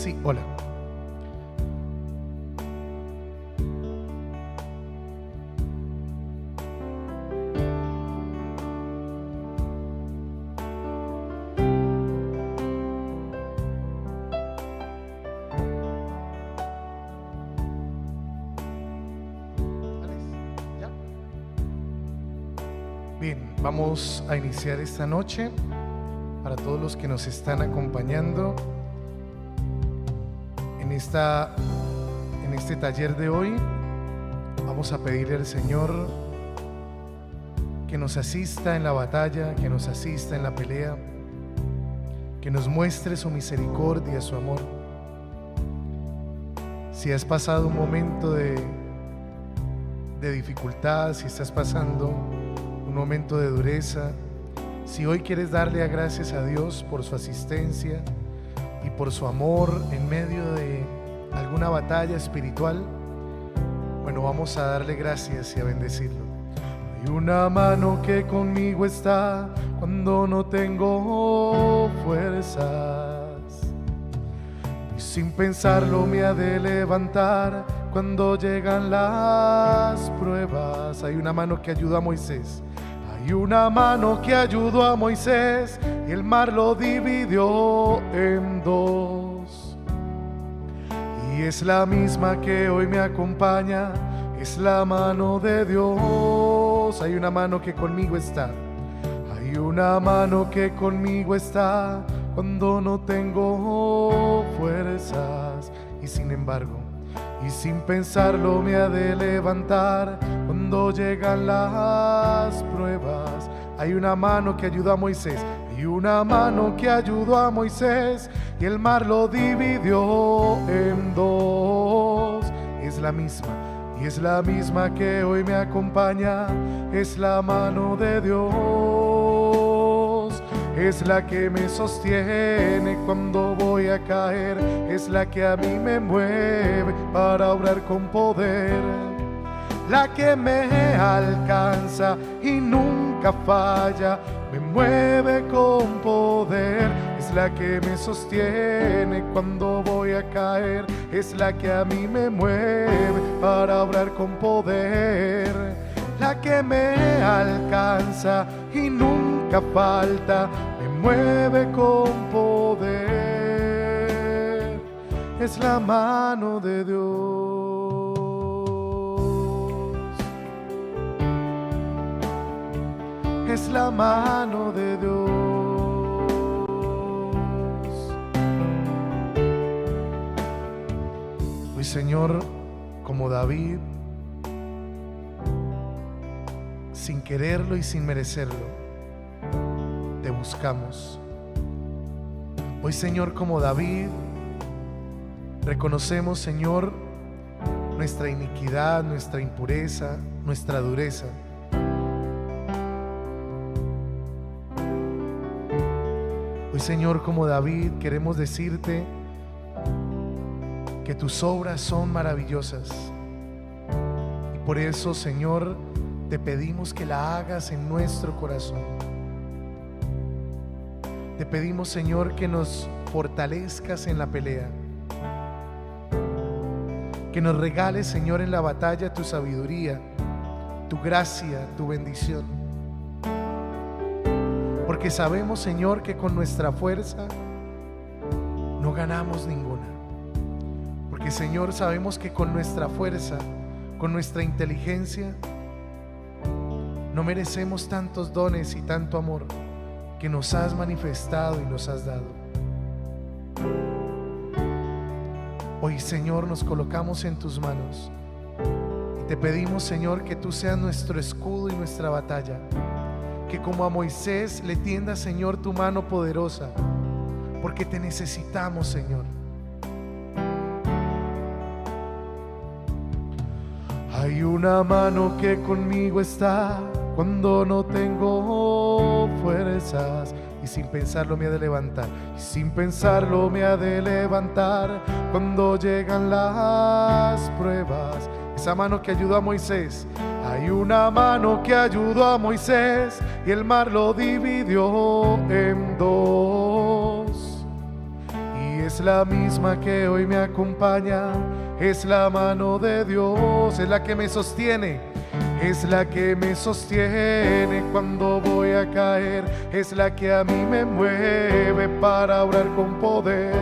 Sí, hola. Bien, vamos a iniciar esta noche. Para todos los que nos están acompañando en este taller de hoy, vamos a pedirle al Señor que nos asista en la batalla, que nos asista en la pelea, que nos muestre su misericordia, su amor. Si has pasado un momento de dificultad, si estás pasando un momento de dureza, si hoy quieres darle gracias a Dios por su asistencia y por su amor en medio de alguna batalla espiritual, bueno, vamos a darle gracias y a bendecirlo. Hay una mano que conmigo está cuando no tengo fuerzas, y sin pensarlo me ha de levantar cuando llegan las pruebas. Hay una mano que ayudó a Moisés. Hay una mano que ayudó a Moisés y el mar lo dividió en dos. Y es la misma que hoy me acompaña, es la mano de Dios. Hay una mano que conmigo está. Hay una mano que conmigo está cuando no tengo fuerzas. Y sin embargo, y sin pensarlo me ha de levantar cuando llegan las pruebas. Hay una mano que ayudó a Moisés. Hay una mano que ayudó a Moisés y el mar lo dividió en dos. Es la misma, y es la misma que hoy me acompaña. Es la mano de Dios. Es la que me sostiene cuando voy a caer. Es la que a mí me mueve para obrar con poder. La que me alcanza y nunca falla, me mueve con poder. Es la que me sostiene cuando voy a caer. Es la que a mí me mueve para obrar con poder. La que me alcanza y nunca falta, me mueve con poder. Es la mano de Dios. Es la mano de Dios. Hoy, Señor, como David, sin quererlo y sin merecerlo, te buscamos. Hoy, Señor, como David, reconocemos, Señor, nuestra iniquidad, nuestra impureza, nuestra dureza. Hoy, Señor, como David, queremos decirte que tus obras son maravillosas. Y por eso, Señor, te pedimos que la hagas en nuestro corazón. Te pedimos, Señor, que nos fortalezcas en la pelea. Que nos regales, Señor, en la batalla tu sabiduría, tu gracia, tu bendición. Porque sabemos, Señor, que con nuestra fuerza no ganamos ninguna. Porque, Señor, sabemos que con nuestra fuerza, con nuestra inteligencia, no merecemos tantos dones y tanto amor que nos has manifestado y nos has dado. Hoy, Señor, nos colocamos en tus manos y te pedimos, Señor, que tú seas nuestro escudo y nuestra batalla. Que como a Moisés le tiendas, Señor, tu mano poderosa, porque te necesitamos, Señor. Hay una mano que conmigo está cuando no tengo fuerzas, y sin pensarlo me ha de levantar, y sin pensarlo me ha de levantar cuando llegan las pruebas. Esa mano que ayudó a Moisés. Hay una mano que ayudó a Moisés y el mar lo dividió en dos. Y es la misma que hoy me acompaña. Es la mano de Dios, es la que me sostiene. Es la que me sostiene cuando voy a caer. Es la que a mí me mueve para obrar con poder.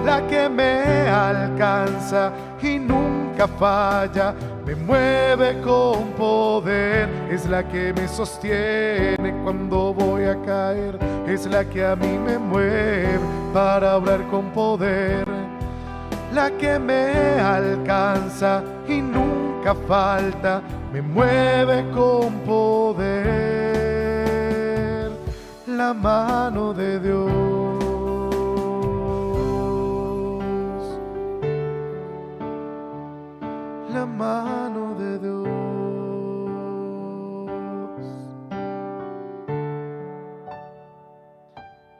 La que me alcanza y nunca falla, me mueve con poder. Es la que me sostiene cuando voy a caer. Es la que a mí me mueve para obrar con poder. La que me alcanza y nunca falta, me mueve con poder. La mano de Dios. La mano de Dios.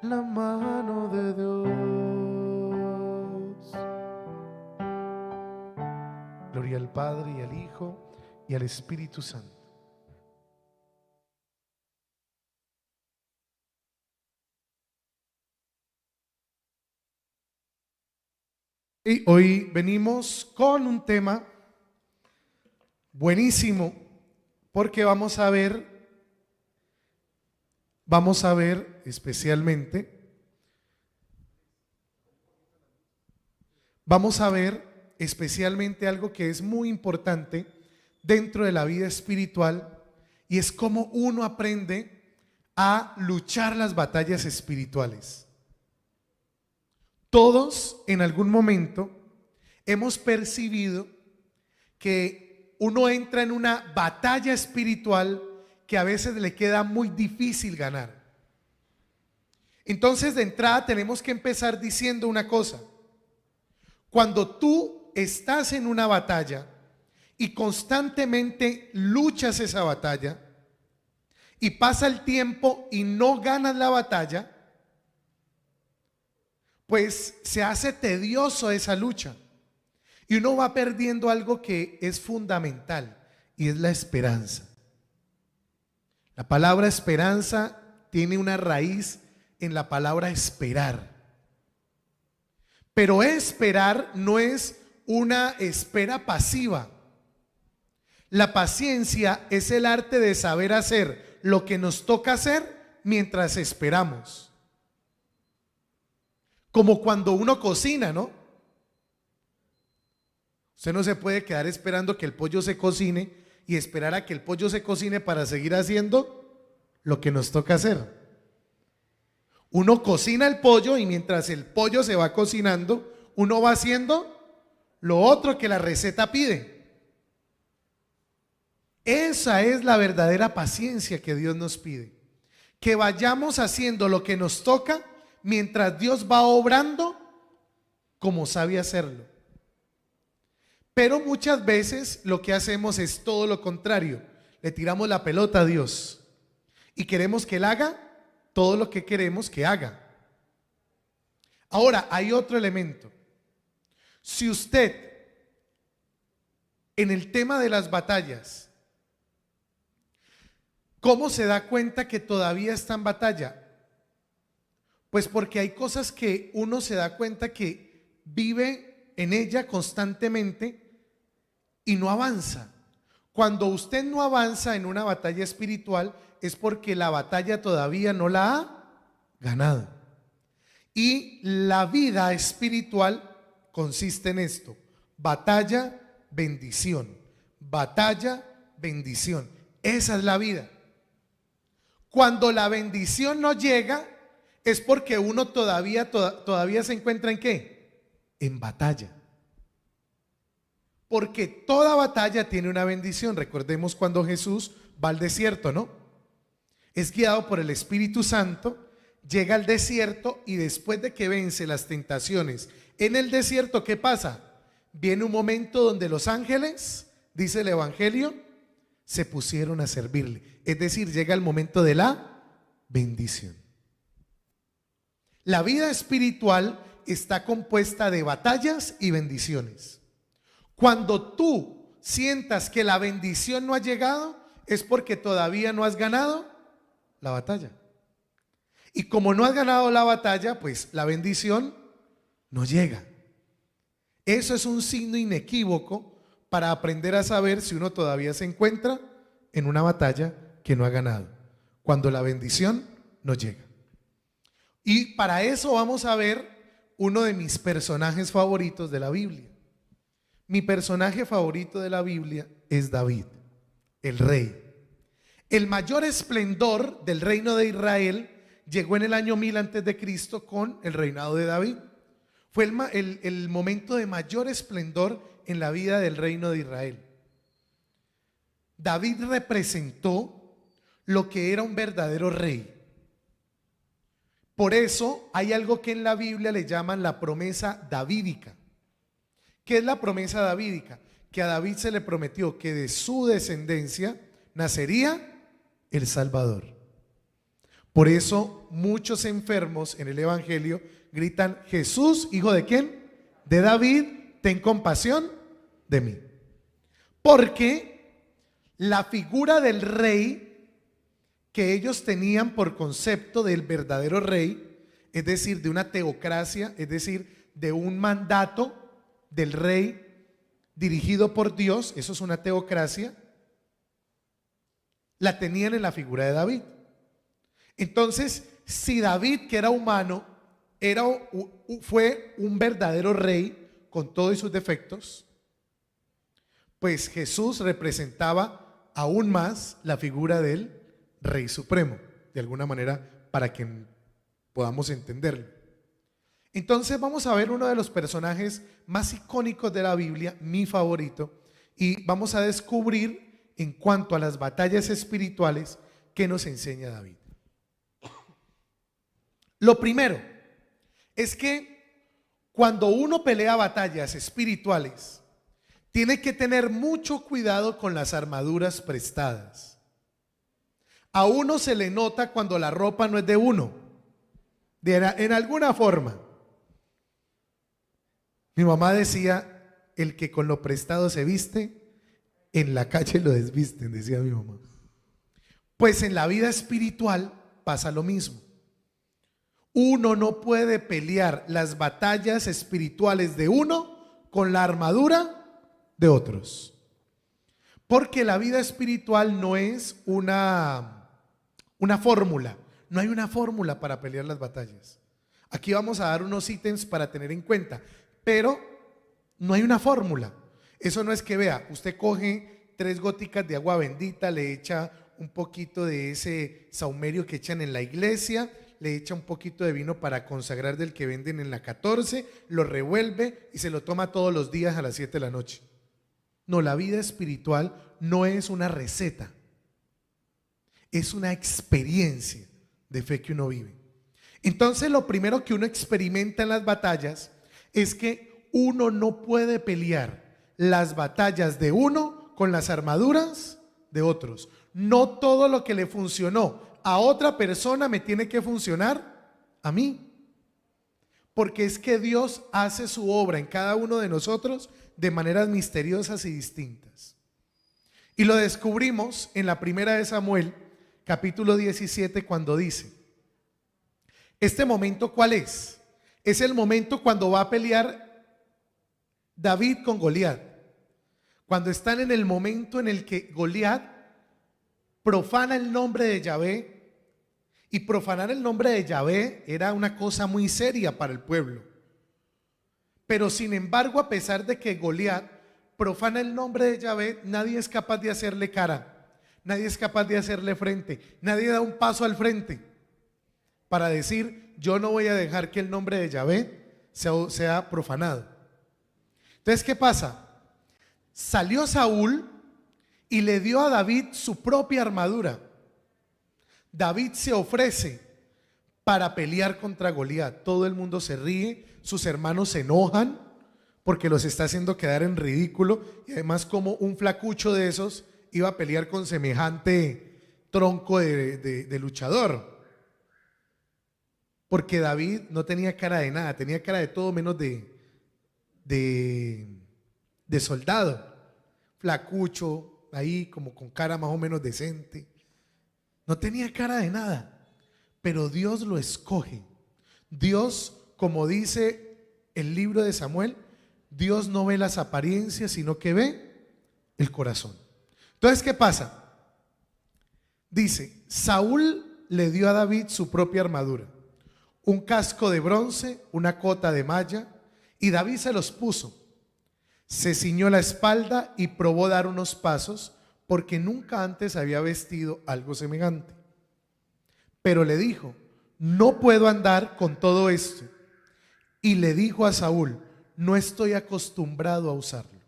La mano de Dios. Gloria al Padre y al Hijo y al Espíritu Santo. Y hoy venimos con un tema buenísimo, porque vamos a ver especialmente, algo que es muy importante dentro de la vida espiritual, y es cómo uno aprende a luchar las batallas espirituales. Todos en algún momento hemos percibido que uno entra en una batalla espiritual que a veces le queda muy difícil ganar. Entonces, de entrada tenemos que empezar diciendo una cosa: cuando tú estás en una batalla y constantemente luchas esa batalla y pasa el tiempo y no ganas la batalla, pues se hace tedioso esa lucha y uno va perdiendo algo que es fundamental, y es la esperanza. La palabra esperanza tiene una raíz en la palabra esperar. Pero esperar no es una espera pasiva. La paciencia es el arte de saber hacer lo que nos toca hacer mientras esperamos. Como cuando uno cocina, ¿no? Usted no se puede quedar esperando que el pollo se cocine y esperar a que el pollo se cocine para seguir haciendo lo que nos toca hacer. Uno cocina el pollo y mientras el pollo se va cocinando, uno va haciendo lo otro que la receta pide. Esa es la verdadera paciencia que Dios nos pide. Que vayamos haciendo lo que nos toca mientras Dios va obrando como sabe hacerlo. Pero muchas veces lo que hacemos es todo lo contrario. Le tiramos la pelota a Dios y queremos que Él haga todo lo que queremos que haga. Ahora, hay otro elemento. Si usted, en el tema de las batallas, ¿cómo se da cuenta que todavía está en batalla? Pues porque hay cosas que uno se da cuenta que vive en ella constantemente y no avanza. Cuando usted no avanza en una batalla espiritual, es porque la batalla todavía no la ha ganado. Y la vida espiritual consiste en esto: batalla, bendición, batalla, bendición. Esa es la vida. Cuando la bendición no llega, es porque uno todavía se encuentra ¿en qué? En batalla. Porque toda batalla tiene una bendición. Recordemos cuando Jesús va al desierto, ¿no? Es guiado por el Espíritu Santo, llega al desierto y después de que vence las tentaciones en el desierto, ¿qué pasa? Viene un momento donde los ángeles, dice el Evangelio, se pusieron a servirle. Es decir, llega el momento de la bendición. La vida espiritual está compuesta de batallas y bendiciones. Cuando tú sientas que la bendición no ha llegado, es porque todavía no has ganado la batalla. Y como no has ganado la batalla, pues la bendición no llega. Eso es un signo inequívoco para aprender a saber si uno todavía se encuentra en una batalla que no ha ganado, cuando la bendición no llega. Y para eso vamos a ver uno de mis personajes favoritos de la Biblia. Mi personaje favorito de la Biblia es David, el rey. El mayor esplendor del reino de Israel llegó en el año 1000 antes de Cristo con el reinado de David. Fue el momento de mayor esplendor en la vida del reino de Israel. David representó lo que era un verdadero rey. Por eso hay algo que en la Biblia le llaman la promesa davídica. ¿Qué es la promesa davídica? Que a David se le prometió que de su descendencia nacería el Salvador. Por eso muchos enfermos en el Evangelio gritan: Jesús, hijo de ¿quién? De David, ten compasión de mí. Porque la figura del rey que ellos tenían por concepto del verdadero rey, es decir, de una teocracia, es decir, de un mandato del rey dirigido por Dios, eso es una teocracia, la tenían en la figura de David. Entonces, si David, que era humano, fue un verdadero rey con todos sus defectos, pues Jesús representaba aún más la figura del Rey Supremo, de alguna manera, para que podamos entenderlo. Entonces vamos a ver uno de los personajes más icónicos de la Biblia, mi favorito, y vamos a descubrir en cuanto a las batallas espirituales que nos enseña David. Lo primero es que cuando uno pelea batallas espirituales, tiene que tener mucho cuidado con las armaduras prestadas. A uno se le nota cuando la ropa no es de uno, en alguna forma. Mi mamá decía: el que con lo prestado se viste, en la calle lo desvisten, decía mi mamá. Pues en la vida espiritual pasa lo mismo. Uno no puede pelear las batallas espirituales de uno con la armadura de otros. Porque la vida espiritual no es una fórmula. No hay una fórmula para pelear las batallas. Aquí vamos a dar unos ítems para tener en cuenta, pero no hay una fórmula. Eso no es que vea, usted coge 3 góticas de agua bendita, le echa un poquito de ese saumerio que echan en la iglesia, le echa un poquito de vino para consagrar del que venden en la 14, lo revuelve y se lo toma todos los días a las 7 de la noche. No, la vida espiritual no es una receta, es una experiencia de fe que uno vive. Entonces lo primero que uno experimenta en las batallas es que uno no puede pelear las batallas de uno con las armaduras de otros. No todo lo que le funcionó a otra persona me tiene que funcionar a mí. Porque es que Dios hace su obra en cada uno de nosotros de maneras misteriosas y distintas. Y lo descubrimos en la primera de Samuel, capítulo 17, cuando dice: ¿este momento cuál es? Es el momento cuando va a pelear David con Goliat. Cuando están en el momento en el que Goliat profana el nombre de Yahvé. Y profanar el nombre de Yahvé era una cosa muy seria para el pueblo. Pero sin embargo, a pesar de que Goliat profana el nombre de Yahvé, nadie es capaz de hacerle cara, nadie es capaz de hacerle frente, nadie da un paso al frente para decir: yo no voy a dejar que el nombre de Yahvé sea profanado. Entonces, ¿qué pasa? Salió Saúl y le dio a David su propia armadura. David se ofrece para pelear contra Goliat. Todo el mundo se ríe, sus hermanos se enojan porque los está haciendo quedar en ridículo, y además, como un flacucho de esos iba a pelear con semejante tronco de luchador. Porque David no tenía cara de nada, tenía cara de todo menos de soldado. Flacucho, ahí como con cara más o menos decente. No tenía cara de nada, pero Dios lo escoge. Dios, como dice el libro de Samuel, Dios no ve las apariencias, sino que ve el corazón. Entonces, ¿qué pasa? Dice, Saúl le dio a David su propia armadura, un casco de bronce, una cota de malla, y David se los puso. Se ciñó la espalda y probó dar unos pasos, porque nunca antes había vestido algo semejante. Pero le dijo, no puedo andar con todo esto. Y le dijo a Saúl, no estoy acostumbrado a usarlo.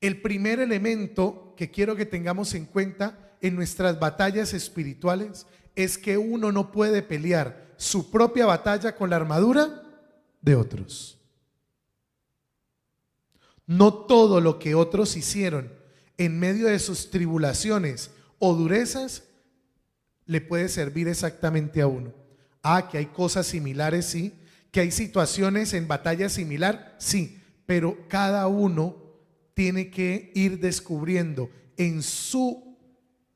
El primer elemento que quiero que tengamos en cuenta en nuestras batallas espirituales es que uno no puede pelear su propia batalla con la armadura de otros. No todo lo que otros hicieron en medio de sus tribulaciones o durezas le puede servir exactamente a uno. Que hay cosas similares, sí, que hay situaciones en batalla similar, sí, pero cada uno tiene que ir descubriendo en su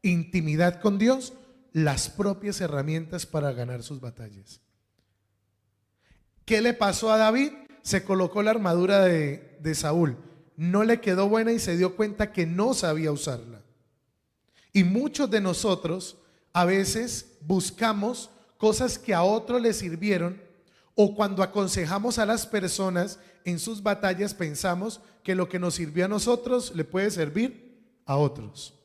intimidad con Dios las propias herramientas para ganar sus batallas. ¿Qué le pasó a David? Se colocó la armadura de Saúl, no le quedó buena y se dio cuenta que no sabía usarla. Y muchos de nosotros a veces buscamos cosas que a otros les sirvieron, o cuando aconsejamos a las personas en sus batallas pensamos que lo que nos sirvió a nosotros le puede servir a otros,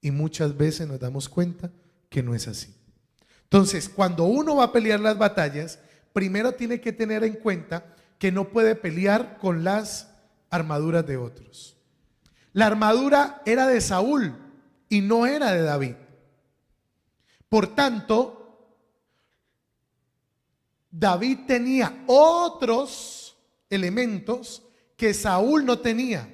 y muchas veces nos damos cuenta que no es así. Entonces, cuando uno va a pelear las batallas, primero tiene que tener en cuenta que no puede pelear con las armaduras de otros. La armadura era de Saúl y no era de David. Por tanto, David tenía otros elementos que Saúl no tenía.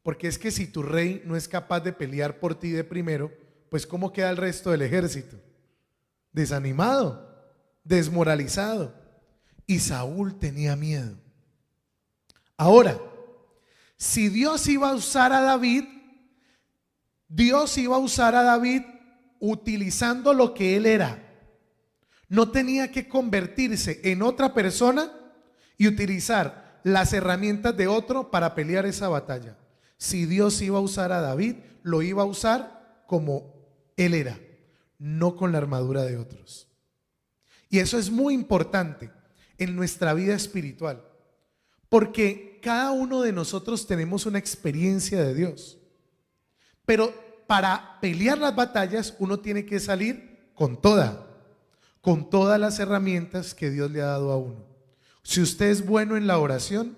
Porque es que si tu rey no es capaz de pelear por ti de primero, pues ¿cómo queda el resto del ejército? Desanimado, desmoralizado. Y Saúl tenía miedo. Ahora, si Dios iba a usar a David, Dios iba a usar a David utilizando lo que él era. No tenía que convertirse en otra persona y utilizar las herramientas de otro para pelear esa batalla. Si Dios iba a usar a David, lo iba a usar como él era, no con la armadura de otros. Y eso es muy importante en nuestra vida espiritual, porque cada uno de nosotros tenemos una experiencia de Dios. Pero para pelear las batallas uno tiene que salir con todas las herramientas que Dios le ha dado a uno. Si usted es bueno en la oración,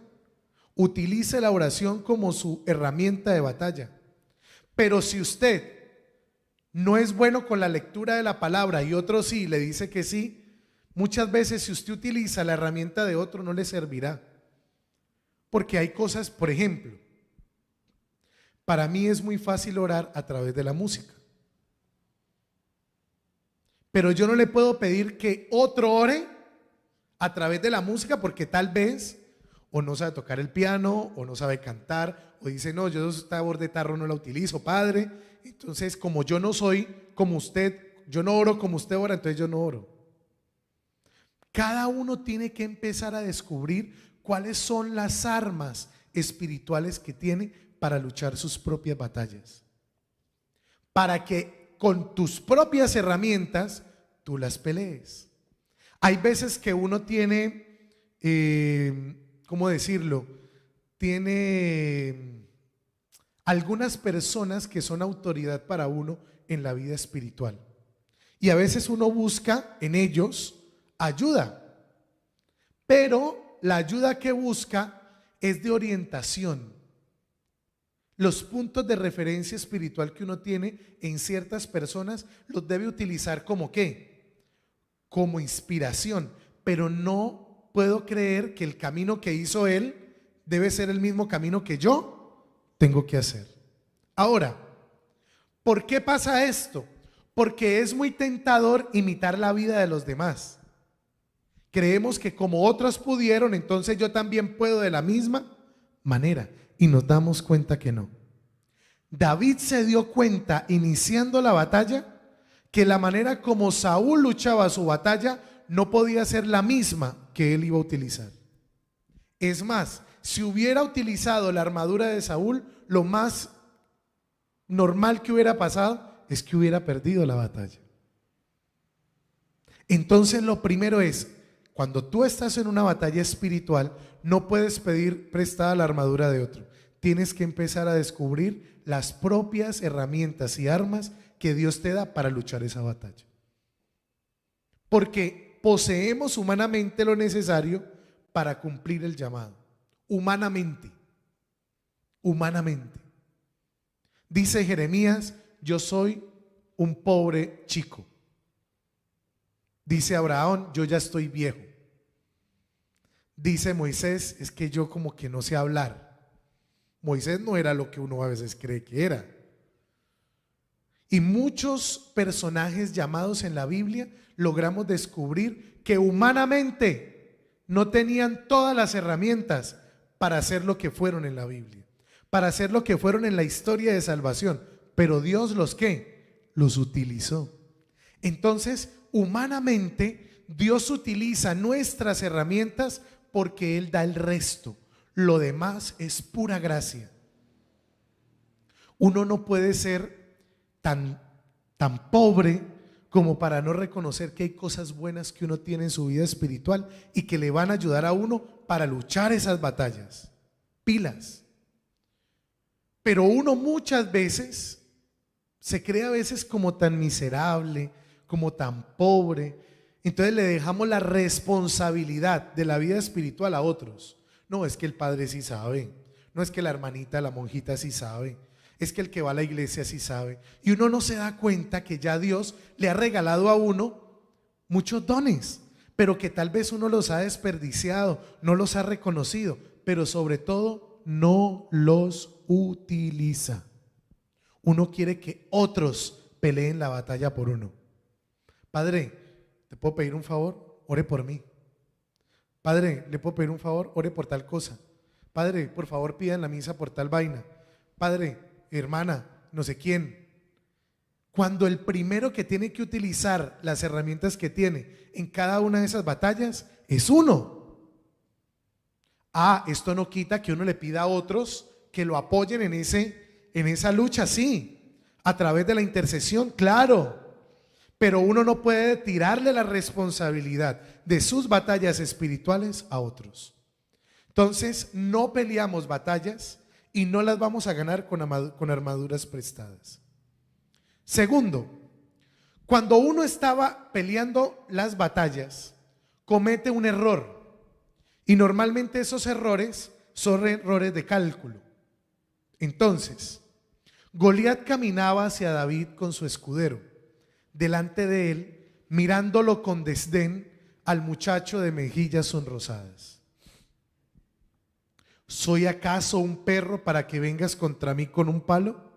utilice la oración como su herramienta de batalla. Pero si usted no es bueno con la lectura de la palabra y otro sí, le dice que sí, muchas veces si usted utiliza la herramienta de otro no le servirá. Porque hay cosas, por ejemplo, para mí es muy fácil orar a través de la música. Pero yo no le puedo pedir que otro ore a través de la música porque tal vez o no sabe tocar el piano o no sabe cantar o dice no, yo esta voz de tarro no la utilizo, padre. Entonces como yo no soy como usted, yo no oro como usted ora, entonces yo no oro. Cada uno tiene que empezar a descubrir cuáles son las armas espirituales que tiene para luchar sus propias batallas, para que con tus propias herramientas tú las pelees. Hay veces que uno tiene, ¿cómo decirlo? Tiene algunas personas que son autoridad para uno en la vida espiritual. Y a veces uno busca en ellos ayuda, pero la ayuda que busca es de orientación. Los puntos de referencia espiritual que uno tiene en ciertas personas los debe utilizar como ¿qué? Como inspiración, pero no puedo creer que el camino que hizo él debe ser el mismo camino que yo tengo que hacer. Ahora, ¿por qué pasa esto? Porque es muy tentador imitar la vida de los demás. Creemos que como otros pudieron, entonces yo también puedo de la misma manera. Y nos damos cuenta que no. David se dio cuenta iniciando la batalla que la manera como Saúl luchaba su batalla no podía ser la misma que él iba a utilizar. Es más, si hubiera utilizado la armadura de Saúl, lo más normal que hubiera pasado es que hubiera perdido la batalla. Entonces lo primero es, cuando tú estás en una batalla espiritual, no puedes pedir prestada la armadura de otro. Tienes que empezar a descubrir las propias herramientas y armas que Dios te da para luchar esa batalla. Porque poseemos humanamente lo necesario para cumplir el llamado. Humanamente. Humanamente. Dice Jeremías, yo soy un pobre chico. Dice Abraham, yo ya estoy viejo. Dice Moisés, es que yo como que no sé hablar. Moisés no era lo que uno a veces cree que era. Y muchos personajes llamados en la Biblia logramos descubrir que humanamente no tenían todas las herramientas para hacer lo que fueron en la Biblia, para hacer lo que fueron en la historia de salvación, pero Dios los ¿qué? Los utilizó. Entonces, humanamente, Dios utiliza nuestras herramientas porque Él da el resto. Lo demás es pura gracia. Uno no puede ser tan pobre como para no reconocer que hay cosas buenas que uno tiene en su vida espiritual y que le van a ayudar a uno para luchar esas batallas. Pilas. Pero uno muchas veces se cree a veces como tan miserable, como tan pobre. Entonces le dejamos la responsabilidad de la vida espiritual a otros. No, es que el padre sí sabe. No es que la hermanita, la monjita sí sabe. Es que el que va a la iglesia sí sabe. Y uno no se da cuenta que ya Dios le ha regalado a uno muchos dones, pero que tal vez uno los ha desperdiciado, no los ha reconocido, pero sobre todo no los utiliza. Uno quiere que otros peleen la batalla por uno. Padre, ¿te puedo pedir un favor? Ore por mí. Padre, ¿le puedo pedir un favor? Ore por tal cosa. Padre, por favor, pida en la misa por tal vaina. Padre, hermana, no sé quién. Cuando el primero que tiene que utilizar las herramientas que tiene en cada una de esas batallas es uno. Esto no quita que uno le pida a otros que lo apoyen en esa lucha, sí, a través de la intercesión, claro. Pero uno no puede tirarle la responsabilidad de sus batallas espirituales a otros. Entonces, no peleamos batallas y no las vamos a ganar con armaduras prestadas. Segundo, cuando uno estaba peleando las batallas, comete un error. Y normalmente esos errores son errores de cálculo. Entonces, Goliat caminaba hacia David con su escudero, delante de él, mirándolo con desdén al muchacho de mejillas sonrosadas. ¿Soy acaso un perro para que vengas contra mí con un palo?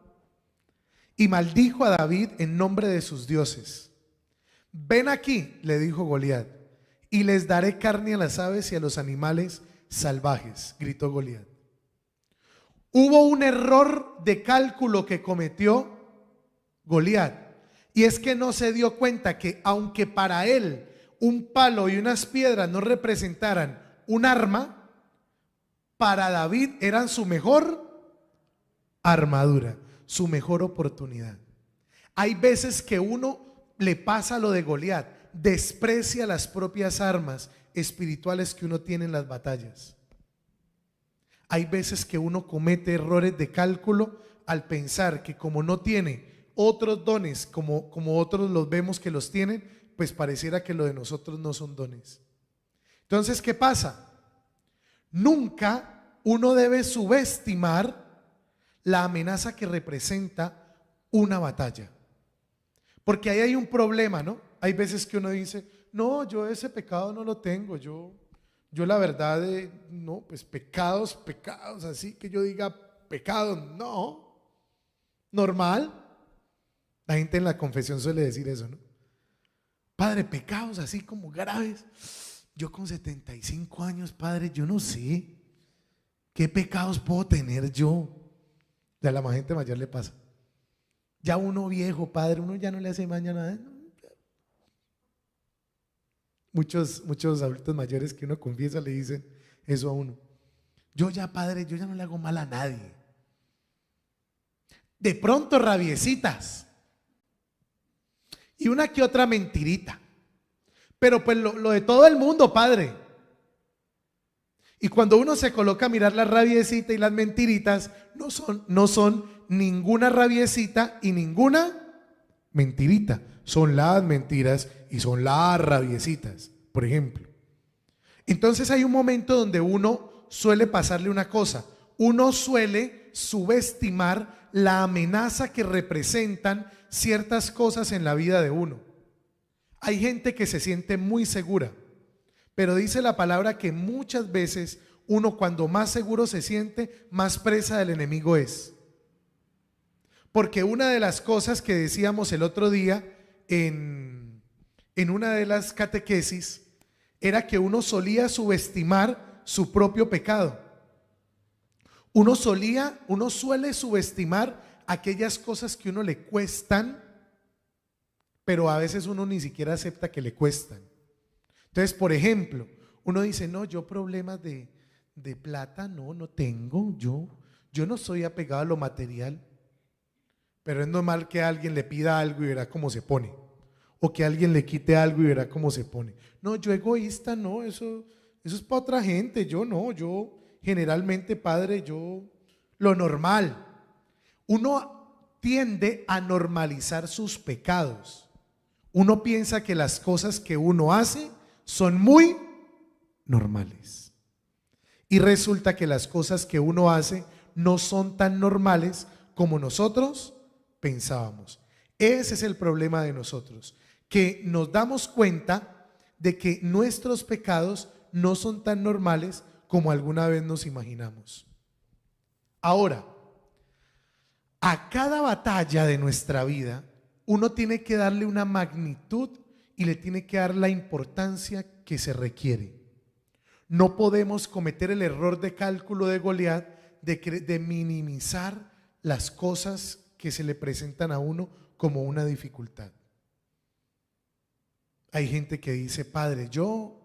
Y maldijo a David en nombre de sus dioses. Ven aquí, le dijo Goliat, y les daré carne a las aves y a los animales salvajes, gritó Goliat. Hubo un error de cálculo que cometió Goliat, y es que no se dio cuenta que aunque para él un palo y unas piedras no representaran un arma, para David eran su mejor armadura, su mejor oportunidad. Hay veces que uno le pasa lo de Goliat, desprecia las propias armas espirituales que uno tiene en las batallas. Hay veces que uno comete errores de cálculo al pensar que como no tiene otros dones como otros los vemos que los tienen, pues pareciera que lo de nosotros no son dones. Entonces, ¿qué pasa? Nunca uno debe subestimar la amenaza que representa una batalla. Porque ahí hay un problema, ¿no? Hay veces que uno dice, no, yo ese pecado no lo tengo, yo la verdad, no, pues pecados, así que yo diga pecados, no, normal. La gente en la confesión suele decir eso, ¿no? Padre, pecados así como graves. Yo con 75 años, padre, yo no sé qué pecados puedo tener yo. A la gente mayor le pasa. Ya uno viejo, padre, uno ya no le hace maña nada. Muchos adultos mayores que uno confiesa le dicen eso a uno. Yo ya, padre, yo ya no le hago mal a nadie. De pronto rabiecitas y una que otra mentirita, pero pues lo de todo el mundo, padre. Y cuando uno se coloca a mirar la rabiecita y las mentiritas, no son ninguna rabiecita y ninguna mentirita, son las mentiras y son las rabiecitas, por ejemplo. Entonces hay un momento donde uno suele pasarle una cosa, uno suele subestimar la amenaza que representan ciertas cosas en la vida de uno. Hay gente que se siente muy segura, pero dice la palabra que muchas veces uno, cuando más seguro se siente, más presa del enemigo es. Porque una de las cosas que decíamos el otro día en una de las catequesis era que uno solía subestimar su propio pecado. Uno suele subestimar aquellas cosas que a uno le cuestan, pero a veces uno ni siquiera acepta que le cuestan. Entonces, por ejemplo, uno dice, no, yo problemas de plata no tengo, yo no soy apegado a lo material, pero es normal que alguien le pida algo y verá cómo se pone, o que alguien le quite algo y verá cómo se pone. No, yo egoísta, no, eso es para otra gente, yo no, yo generalmente, padre, yo lo normal. Uno tiende a normalizar sus pecados. Uno piensa que las cosas que uno hace son muy normales. Y resulta que las cosas que uno hace no son tan normales como nosotros pensábamos. Ese es el problema de nosotros, que nos damos cuenta de que nuestros pecados no son tan normales como alguna vez nos imaginamos. Ahora, a cada batalla de nuestra vida, uno tiene que darle una magnitud y le tiene que dar la importancia que se requiere. No podemos cometer el error de cálculo de Goliat de minimizar las cosas que se le presentan a uno como una dificultad. Hay gente que dice, padre, yo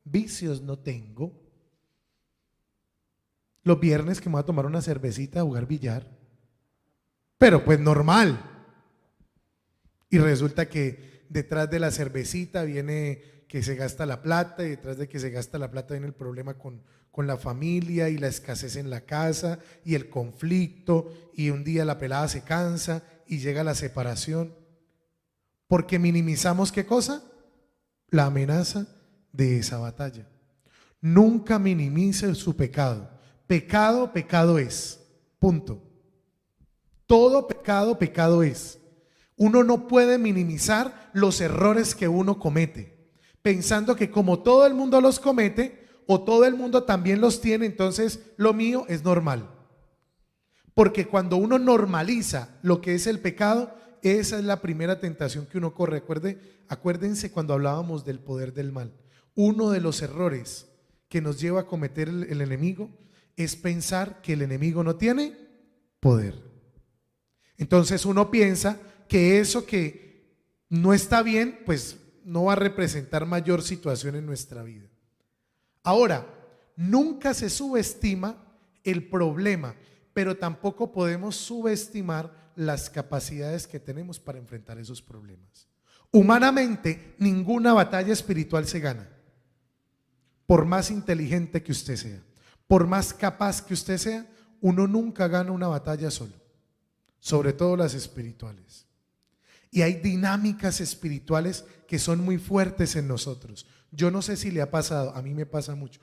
vicios no tengo. Los viernes que me voy a tomar una cervecita a jugar billar, pero pues normal. Y resulta que detrás de la cervecita viene que se gasta la plata, y detrás de que se gasta la plata viene el problema con la familia y la escasez en la casa y el conflicto, y un día la pelada se cansa y llega la separación. Porque minimizamos ¿qué cosa? La amenaza de esa batalla. Nunca minimice su pecado. Pecado, pecado es. Punto. Todo pecado, pecado es. Uno no puede minimizar los errores que uno comete, pensando que como todo el mundo los comete o todo el mundo también los tiene, entonces lo mío es normal. Porque cuando uno normaliza lo que es el pecado, esa es la primera tentación que uno corre. Acuérdense cuando hablábamos del poder del mal. Uno de los errores que nos lleva a cometer el enemigo es pensar que el enemigo no tiene poder. Entonces uno piensa que eso que no está bien, pues no va a representar mayor situación en nuestra vida. Ahora, nunca se subestima el problema, pero tampoco podemos subestimar las capacidades que tenemos para enfrentar esos problemas. Humanamente, ninguna batalla espiritual se gana, por más inteligente que usted sea, por más capaz que usted sea. Uno nunca gana una batalla solo, sobre todo las espirituales. Y hay dinámicas espirituales que son muy fuertes en nosotros. Yo no sé si le ha pasado, a mí me pasa mucho.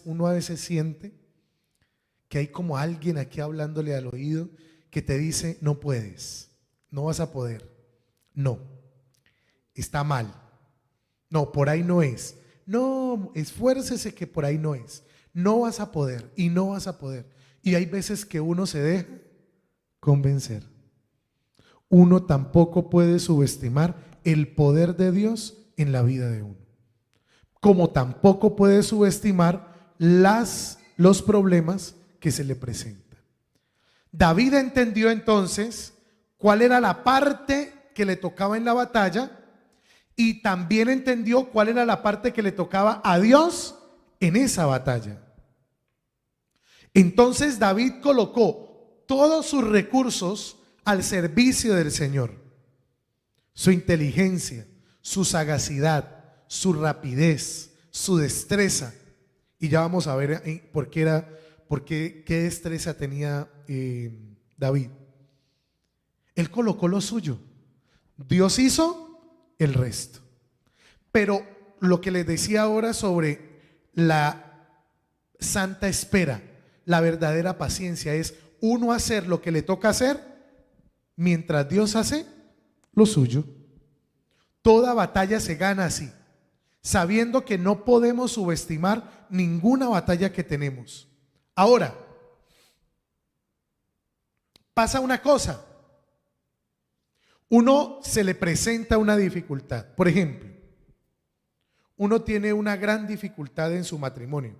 Uno a veces siente que hay como alguien aquí hablándole al oído que te dice, no puedes, no vas a poder, no, está mal, no, por ahí no es, no, esfuércese que por ahí no es, no vas a poder y no vas a poder. Y hay veces que uno se deja convencer. Uno tampoco puede subestimar el poder de Dios en la vida de uno, como tampoco puede subestimar los problemas que se le presentan. David entendió entonces cuál era la parte que le tocaba en la batalla, y también entendió cuál era la parte que le tocaba a Dios en esa batalla. Entonces David colocó todos sus recursos al servicio del Señor. Su inteligencia, su sagacidad, su rapidez, su destreza. Y ya vamos a ver qué destreza tenía David. Él colocó lo suyo. Dios hizo el resto. Pero lo que les decía ahora sobre la santa espera, la verdadera paciencia, es uno hacer lo que le toca hacer mientras Dios hace lo suyo. Toda batalla se gana así, sabiendo que no podemos subestimar ninguna batalla que tenemos. Ahora, pasa una cosa. Uno se le presenta una dificultad. Por ejemplo, uno tiene una gran dificultad en su matrimonio.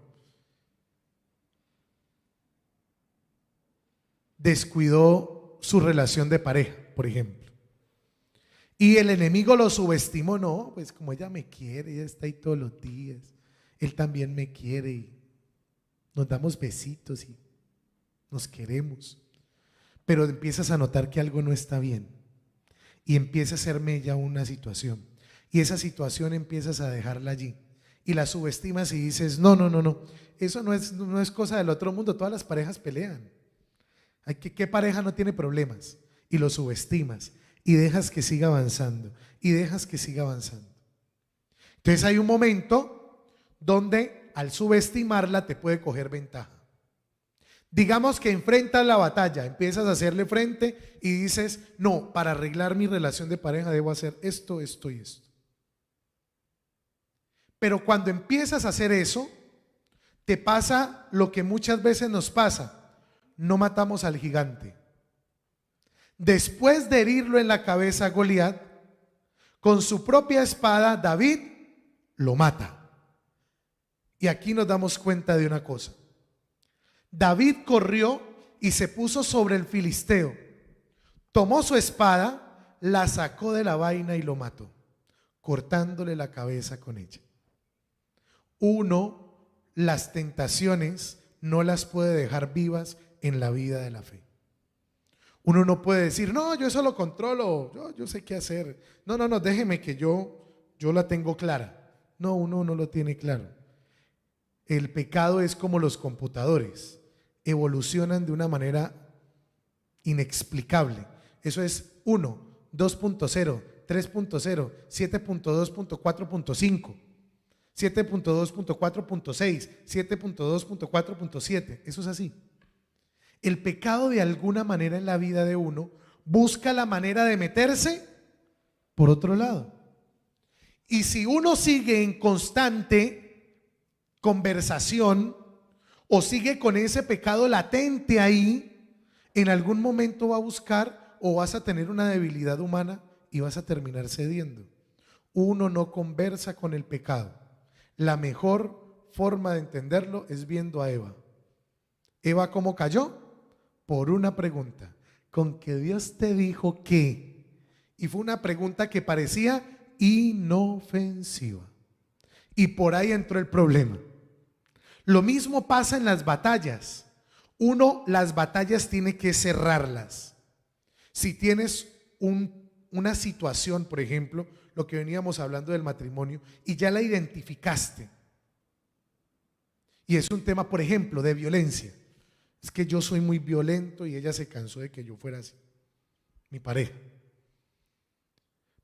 Descuidó su relación de pareja, por ejemplo. Y el enemigo lo subestimó. No, pues como ella me quiere, ella está ahí todos los días. Él también me quiere y nos damos besitos y nos queremos. Pero empiezas a notar que algo no está bien. Y empieza a ser mella una situación. Y esa situación empiezas a dejarla allí. Y la subestimas y dices, no. Eso no es cosa del otro mundo. Todas las parejas pelean. ¿Qué pareja no tiene problemas? Y lo subestimas. Y dejas que siga avanzando. Y dejas que siga avanzando. Entonces hay un momento donde al subestimarla te puede coger ventaja. Digamos que enfrentas la batalla, empiezas a hacerle frente y dices, no, para arreglar mi relación de pareja debo hacer esto, esto y esto. Pero cuando empiezas a hacer eso, te pasa lo que muchas veces nos pasa. No matamos al gigante. Después de herirlo en la cabeza a Goliat, con su propia espada, David lo mata. Y aquí nos damos cuenta de una cosa. David corrió y se puso sobre el filisteo. Tomó su espada, la sacó de la vaina y lo mató, cortándole la cabeza con ella. Uno, las tentaciones no las puede dejar vivas en la vida de la fe. Uno no puede decir, no, yo eso lo controlo, yo sé qué hacer. No, déjeme que yo la tengo clara. No, uno no lo tiene claro. El pecado es como los computadores, evolucionan de una manera inexplicable. Eso es 1, 2.0, 3.0, 7.2.4.5, 7.2.4.6, 7.2.4.7. Eso es así. El pecado de alguna manera en la vida de uno busca la manera de meterse por otro lado. Y si uno sigue en constante conversación o sigue con ese pecado latente ahí, en algún momento va a buscar o vas a tener una debilidad humana y vas a terminar cediendo. Uno no conversa con el pecado. La mejor forma de entenderlo es viendo a Eva. Eva, ¿cómo cayó? Por una pregunta, con que Dios te dijo que, y fue una pregunta que parecía inofensiva, y por ahí entró el problema. Lo mismo pasa en las batallas. Uno, las batallas tiene que cerrarlas. Si tienes una situación, por ejemplo, lo que veníamos hablando del matrimonio, y ya la identificaste, y es un tema, por ejemplo, de violencia. Es que yo soy muy violento y ella se cansó de que yo fuera así, mi pareja.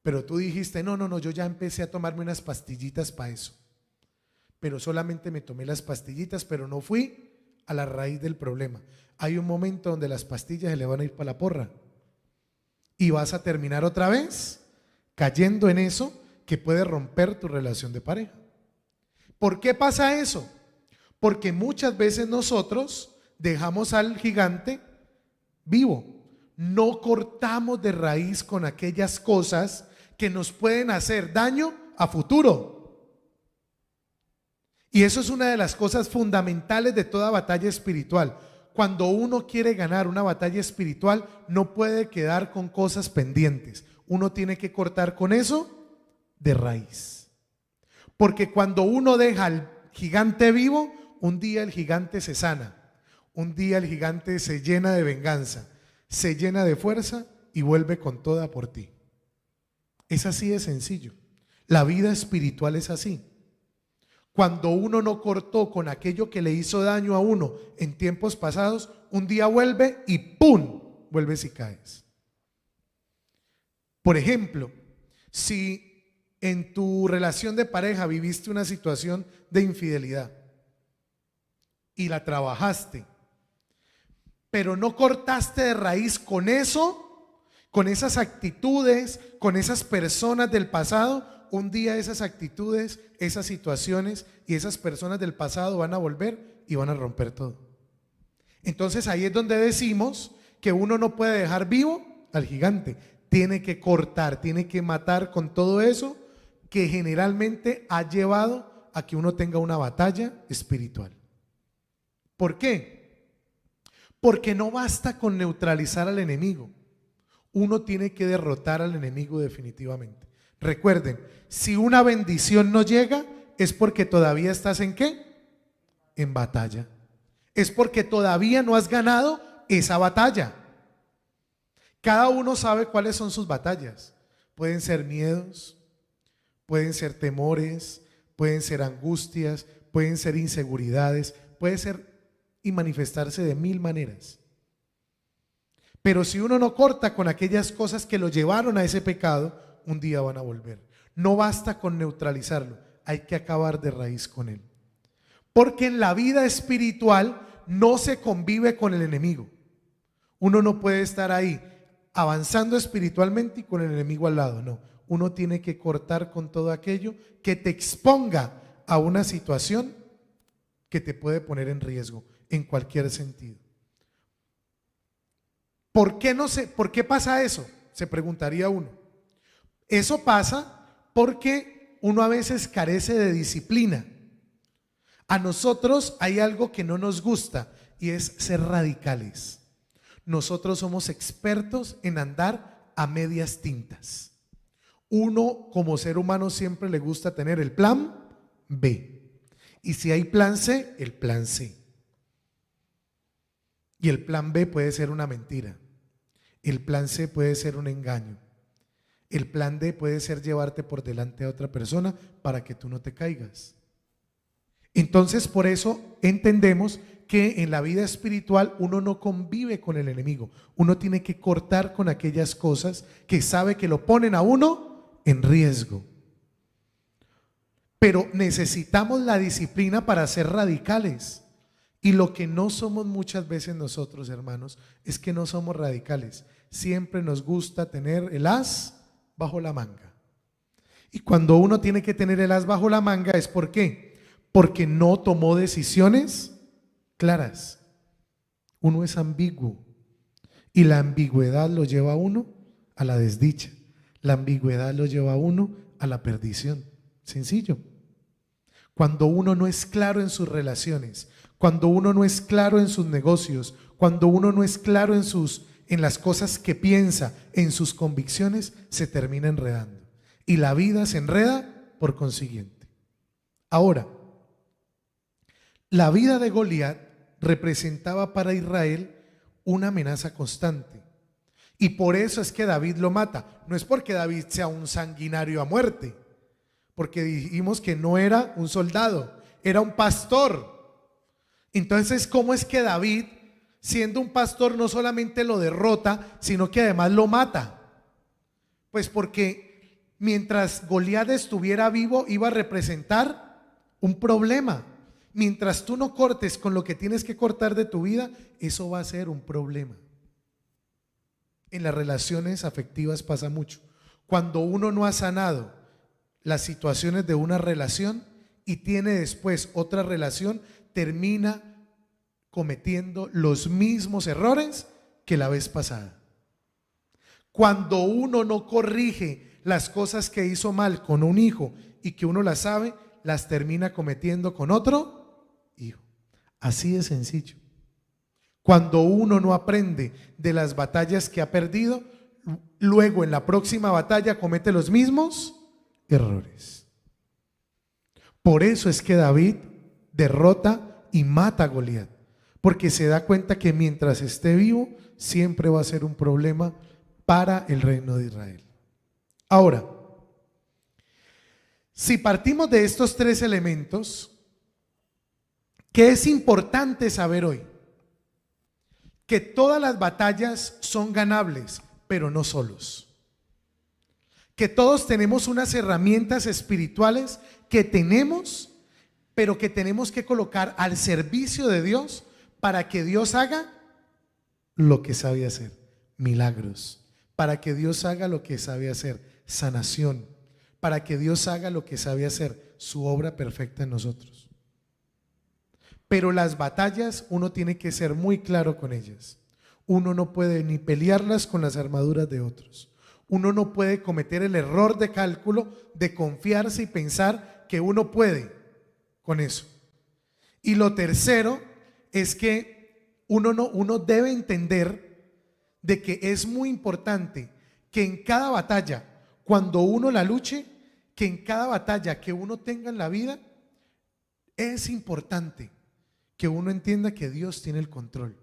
Pero tú dijiste, no, yo ya empecé a tomarme unas pastillitas para eso. Pero solamente me tomé las pastillitas, pero no fui a la raíz del problema. Hay un momento donde las pastillas se le van a ir para la porra y vas a terminar otra vez cayendo en eso que puede romper tu relación de pareja. ¿Por qué pasa eso? Porque muchas veces nosotros dejamos al gigante vivo. No cortamos de raíz con aquellas cosas que nos pueden hacer daño a futuro. Y eso es una de las cosas fundamentales de toda batalla espiritual. Cuando uno quiere ganar una batalla espiritual, no puede quedar con cosas pendientes. Uno tiene que cortar con eso de raíz. Porque cuando uno deja al gigante vivo, un día el gigante se sana. un día el gigante se llena de venganza, se llena de fuerza y vuelve con toda por ti. Es así de sencillo. La vida espiritual es así. Cuando uno no cortó con aquello que le hizo daño a uno en tiempos pasados, un día vuelve y ¡pum! Vuelves y caes. Por ejemplo, si en tu relación de pareja viviste una situación de infidelidad y la trabajaste, pero no cortaste de raíz con eso, con esas actitudes, con esas personas del pasado, un día esas actitudes, esas situaciones y esas personas del pasado van a volver y van a romper todo. Entonces ahí es donde decimos que uno no puede dejar vivo al gigante, tiene que cortar, tiene que matar con todo eso que generalmente ha llevado a que uno tenga una batalla espiritual. ¿Por qué? Porque no basta con neutralizar al enemigo, uno tiene que derrotar al enemigo definitivamente. Recuerden, si una bendición no llega, es porque todavía estás ¿en qué? En batalla. Es porque todavía no has ganado esa batalla. Cada uno sabe cuáles son sus batallas. Pueden ser miedos, pueden ser temores, pueden ser angustias, pueden ser inseguridades, puede ser y manifestarse de mil maneras. Pero si uno no corta con aquellas cosas que lo llevaron a ese pecado, un día van a volver. No basta con neutralizarlo, hay que acabar de raíz con él. Porque en la vida espiritual no se convive con el enemigo. Uno no puede estar ahí avanzando espiritualmente y con el enemigo al lado, no. Uno tiene que cortar con todo aquello que te exponga a una situación que te puede poner en riesgo en cualquier sentido. ¿Por qué pasa eso? Se preguntaría uno. Eso pasa porque uno a veces carece de disciplina. A nosotros hay algo que no nos gusta y es ser radicales. Nosotros somos expertos en andar a medias tintas. Uno como ser humano siempre le gusta tener el plan B. Y si hay plan C, el plan C. Y el plan B puede ser una mentira. El plan C puede ser un engaño. El plan D puede ser llevarte por delante a otra persona para que tú no te caigas. Entonces, por eso entendemos que en la vida espiritual uno no convive con el enemigo. Uno tiene que cortar con aquellas cosas que sabe que lo ponen a uno en riesgo. Pero necesitamos la disciplina para ser radicales. Y lo que no somos muchas veces nosotros, hermanos, es que no somos radicales. Siempre nos gusta tener el as bajo la manga. Y cuando uno tiene que tener el as bajo la manga es ¿por qué? Porque no tomó decisiones claras. Uno es ambiguo y la ambigüedad lo lleva a uno a la desdicha. La ambigüedad lo lleva a uno a la perdición. Sencillo. Cuando uno no es claro en sus relaciones, cuando uno no es claro en sus negocios, cuando uno no es claro en las cosas que piensa, en sus convicciones, se termina enredando. Y la vida se enreda por consiguiente. Ahora, la vida de Goliat representaba para Israel una amenaza constante. Y por eso es que David lo mata. No es porque David sea un sanguinario a muerte, porque dijimos que no era un soldado, era un pastor. Entonces, ¿cómo es que David, siendo un pastor, no solamente lo derrota, sino que además lo mata? Pues porque mientras Goliat estuviera vivo, iba a representar un problema. Mientras tú no cortes con lo que tienes que cortar de tu vida, eso va a ser un problema. En las relaciones afectivas pasa mucho. Cuando uno no ha sanado las situaciones de una relación y tiene después otra relación, termina cometiendo los mismos errores que la vez pasada. Cuando uno no corrige las cosas que hizo mal con un hijo y que uno las sabe, las termina cometiendo con otro hijo. Así de sencillo. Cuando uno no aprende de las batallas que ha perdido, luego en la próxima batalla comete los mismos errores. Por eso es que David derrota y mata a Goliat, porque se da cuenta que mientras esté vivo, siempre va a ser un problema para el reino de Israel. Ahora, si partimos de estos tres elementos, ¿qué es importante saber hoy? Que todas las batallas son ganables, pero no solos. Que todos tenemos unas herramientas espirituales que tenemos, pero que tenemos que colocar al servicio de Dios para que Dios haga lo que sabe hacer, milagros, para que Dios haga lo que sabe hacer, sanación, para que Dios haga lo que sabe hacer, su obra perfecta en nosotros. Pero las batallas uno tiene que ser muy claro con ellas. Uno no puede ni pelearlas con las armaduras de otros. Uno no puede cometer el error de cálculo de confiarse y pensar que uno puede con eso. Y lo tercero es que uno debe entender de que es muy importante que en cada batalla, cuando uno la luche, que en cada batalla que uno tenga en la vida, es importante que uno entienda que Dios tiene el control.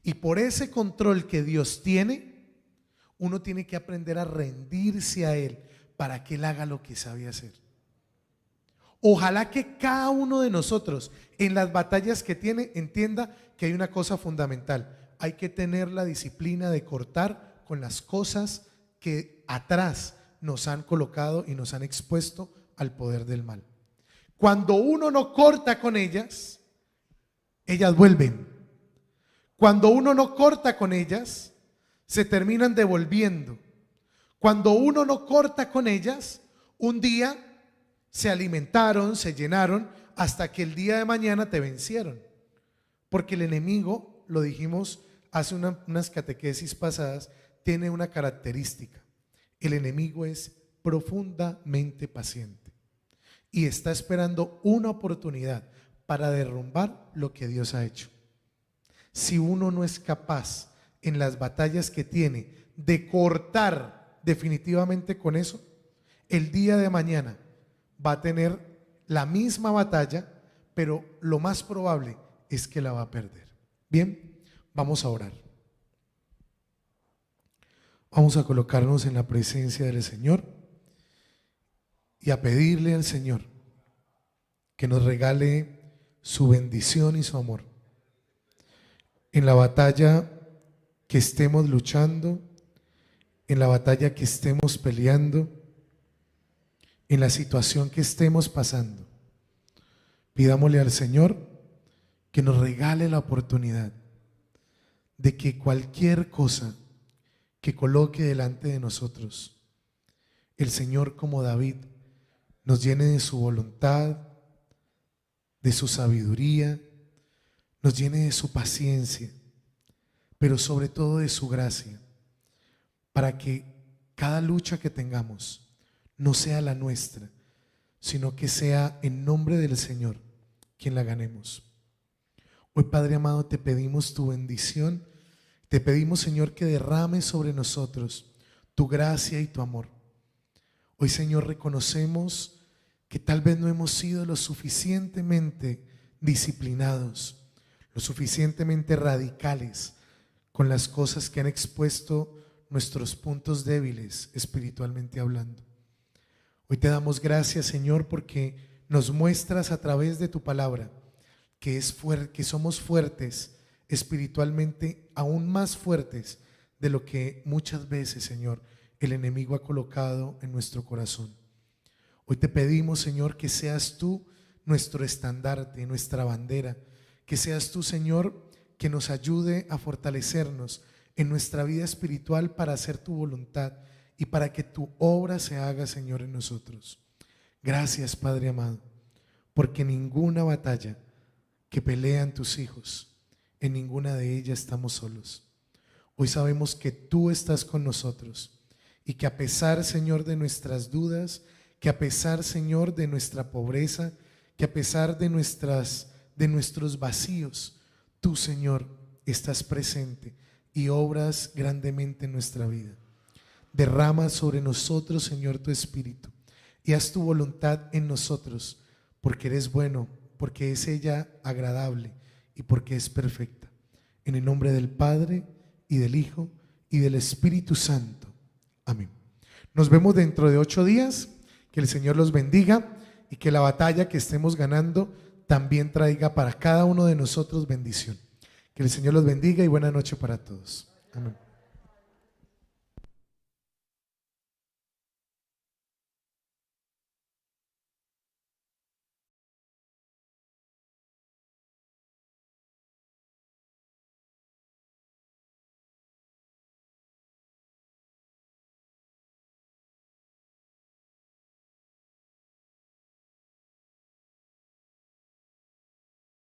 Y por ese control que Dios tiene, uno tiene que aprender a rendirse a Él para que Él haga lo que sabe hacer. Ojalá que cada uno de nosotros en las batallas que tiene entienda que hay una cosa fundamental. Hay que tener la disciplina de cortar con las cosas que atrás nos han colocado y nos han expuesto al poder del mal. Cuando uno no corta con ellas, ellas vuelven. Cuando uno no corta con ellas, se terminan devolviendo. Cuando uno no corta con ellas, un día se alimentaron, se llenaron, hasta que el día de mañana te vencieron. Porque el enemigo, lo dijimos hace unas catequesis pasadas, tiene una característica. El enemigo es profundamente paciente y está esperando una oportunidad para derrumbar lo que Dios ha hecho. Si uno no es capaz en las batallas que tiene de cortar definitivamente con eso, el día de mañana va a tener la misma batalla, pero lo más probable es que la va a perder. Bien, vamos a orar. Vamos a colocarnos en la presencia del Señor y a pedirle al Señor que nos regale su bendición y su amor en la batalla que estemos luchando, en la batalla que estemos peleando, en la situación que estemos pasando. Pidámosle al Señor que nos regale la oportunidad de que cualquier cosa que coloque delante de nosotros, el Señor, como David, nos llene de su voluntad, de su sabiduría, nos llene de su paciencia, pero sobre todo de su gracia, para que cada lucha que tengamos no sea la nuestra, sino que sea en nombre del Señor quien la ganemos. Hoy, Padre amado, te pedimos tu bendición, te pedimos, Señor, que derrames sobre nosotros tu gracia y tu amor. Hoy, Señor, reconocemos que tal vez no hemos sido lo suficientemente disciplinados, lo suficientemente radicales con las cosas que han expuesto nuestros puntos débiles espiritualmente hablando. Hoy te damos gracias, Señor, porque nos muestras a través de tu palabra que somos fuertes espiritualmente, aún más fuertes de lo que muchas veces, Señor, el enemigo ha colocado en nuestro corazón. Hoy te pedimos, Señor, que seas tú nuestro estandarte, nuestra bandera, que seas tú, Señor, que nos ayude a fortalecernos en nuestra vida espiritual para hacer tu voluntad y para que tu obra se haga, Señor, en nosotros. Gracias, Padre amado, porque ninguna batalla que pelean tus hijos, en ninguna de ellas estamos solos. Hoy sabemos que tú estás con nosotros y que a pesar, Señor, de nuestras dudas, que a pesar, Señor, de nuestra pobreza, que a pesar de nuestros vacíos, tú, Señor, estás presente y obras grandemente en nuestra vida. Derrama sobre nosotros, Señor, tu Espíritu y haz tu voluntad en nosotros, porque eres bueno, porque es ella agradable y porque es perfecta. En el nombre del Padre, y del Hijo, y del Espíritu Santo. Amén. Nos vemos dentro de 8 días. Que el Señor los bendiga y que la batalla que estemos ganando también traiga para cada uno de nosotros bendición. Que el Señor los bendiga y buena noche para todos. Amén.